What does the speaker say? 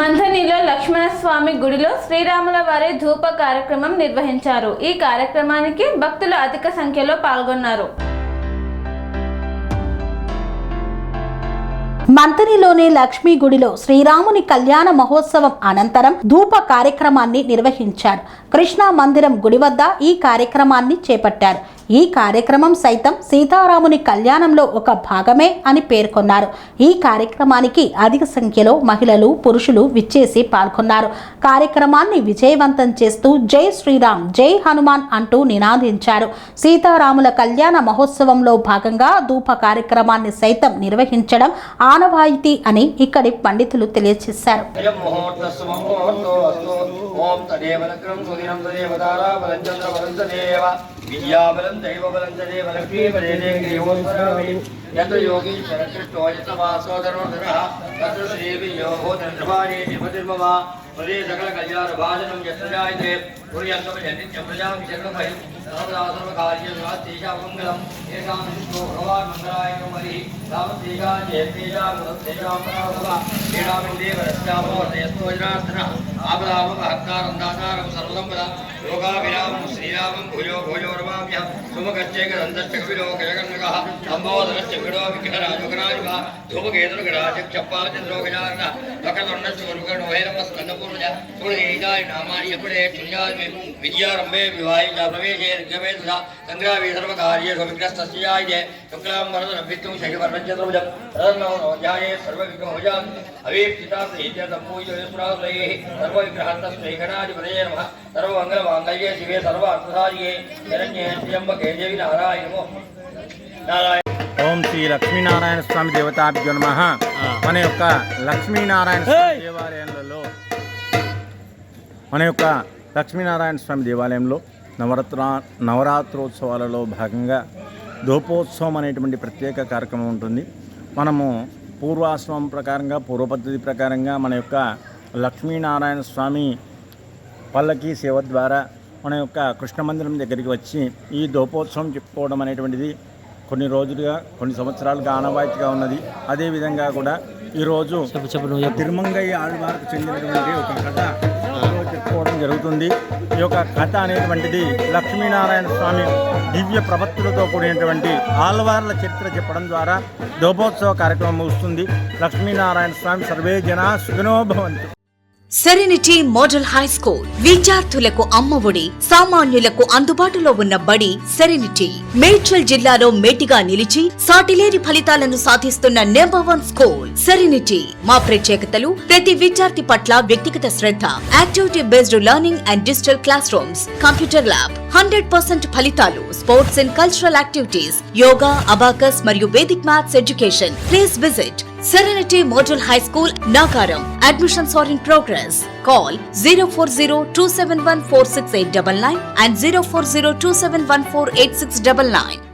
మంథనిలో లక్ష్మణస్వామి గుడిలో శ్రీరాముల వారి ధూప కార్యక్రమం నిర్వహించారు. ఈ కార్యక్రమానికి భక్తులు అధిక సంఖ్యలో పాల్గొన్నారు. మంథనిలోని లక్ష్మీ గుడిలో శ్రీరాముని కళ్యాణ మహోత్సవం అనంతరం ధూప కార్యక్రమాన్ని నిర్వహించారు. కృష్ణా మందిరం గుడి వద్ద ఈ కార్యక్రమాన్ని చేపట్టారు. ఈ కార్యక్రమం సైతం సీతారాముని కళ్యాణంలో ఒక భాగమే అని పేర్కొన్నారు. ఈ కార్యక్రమానికి అధిక సంఖ్యలో మహిళలు, పురుషులు విచ్చేసి పాల్గొన్నారు. కార్యక్రమాన్ని విజయవంతం చేస్తూ జై శ్రీరామ్, జై హనుమాన్ అంటూ నినాదించారు. సీతారాముల కళ్యాణ మహోత్సవంలో భాగంగా ధూప కార్యక్రమాన్ని సైతం నిర్వహించడం ఆనవాయితీ అని ఇక్కడి పండితులు తెలియజేశారు. విద్యాబలం దైవబలం దేవ లక్ష్మీపదేవోస్మరామి యత్ర యోగీశ్వర కృష్ణో యత్వాసోదరోధరః తత్ర శ్రీవి యోగో ధర్మాణి నిపతిర్మమ ప్రదే సకల కళ్యాణ భాజనం యత్ర జాయతే పుర్యంతమ జనిత్యం ప్రజాం విశర్మభయం సర్వదా సర్వకార్యేషు మంగళం ఏకాం విష్ణో భగవాన్ మంగళాయ మరి రామతేజా జయతేజా గుణతేజా పరాభవ శ్రీరామిందేవ రస్యామో యస్తోజనార్దనః ఆపదామం హక్తారం దాతారం సర్వసంపద యోగాభిరామం శ్రీరామం భూయో భూయోర్వాభ్యం సుమగచ్చేకదంతచ్చకవిలోకజగన్మకః సంబోధనశ్చవిడో విఘ్నరాజోగరాజుగ ధూమకేతుర్గరాజక్షపాదిద్రోగజార్ణ వకర్ణశ్చవరుగణోహైరమస్కందపూర్ణజ తుళజీదాయ నామాని ఎప్పుడే క్షుణ్యాద్మి విద్యారంభే వివాహిత ప్రవేశే ఋగ్వేద సంగ్రామే సర్వకార్యేషు విఘ్నస్తస్యాయ శుక్లాం వరదనభిత్తుం శశివర్ణచతుర్భుజం ప్రదన్నోజాయే సర్వవిఘ్నోజాం అవేక్షితాస్త్రీత్యదంపూజయస్ప్రాశ్రయే సర్వవిగ్రహస్తస్మై గణాధిపతయే నమః సర్వమంగళమాంగళ్యే శివే సర్వార్థసాధికే శరణ్యే త్ర్యంబకే దేవి నారాయణమో నారాయణ. ఓం శ్రీ లక్ష్మీనారాయణ స్వామి దేవతాభ్యో నమః. మన యొక్క లక్ష్మీనారాయణ స్వామి దేవాలయంలో నవరాత్రోత్సవాలలో భాగంగా ధూపోత్సవం అనేటువంటి ప్రత్యేక కార్యక్రమం ఉంటుంది. మనము పూర్వాశ్రమం ప్రకారంగా, పూర్వ పద్ధతి ప్రకారంగా మన యొక్క లక్ష్మీనారాయణ స్వామి పల్లకి సేవ ద్వారా మన యొక్క కృష్ణ మందిరం దగ్గరికి వచ్చి ఈ ధూపోత్సవం చెప్పుకోవడం అనేటువంటిది కొన్ని రోజులుగా, కొన్ని సంవత్సరాలుగా ఆనవాయితీగా ఉన్నది. అదేవిధంగా కూడా ఈరోజు తిరుమంగయ్య ఆళ్వార్కు చెందినటువంటి ఒక కథ చెప్పుకోవడం జరుగుతుంది. ఈ యొక్క కథ అనేటువంటిది లక్ష్మీనారాయణ స్వామి దివ్య ప్రవత్తులతో కూడినటువంటి ఆళ్వార్ల చరిత్ర చెప్పడం ద్వారా ధూపోత్సవ కార్యక్రమం ముగుస్తుంది. లక్ష్మీనారాయణ స్వామి సర్వే జనా సుఖినో భవంతు. సెరెనిటీ మోడల్ హై స్కూల్ విద్యార్థులకు అమ్మఒడి, సామాన్యులకు అందుబాటులో ఉన్న బడి సెరెనిటీ. మేడ్చల్ జిల్లాలో మేటిగా నిలిచి సాటిలేని ఫలితాలను సాధిస్తున్న నెంబర్ 1 స్కూల్ సెరెనిటీ. మా ప్రత్యేకతలు ప్రతి విద్యార్థి పట్ల వ్యక్తిగత శ్రద్ధ, activity based learning and digital classrooms, computer lab, 100% ఫలితాలు, sports and cultural activities, yoga, abacus మరియు Vedic maths education. Please visit Serenity Model High School, Nagaram. Admissions are in progress. Call 040-271-46899 and 040-271-48699.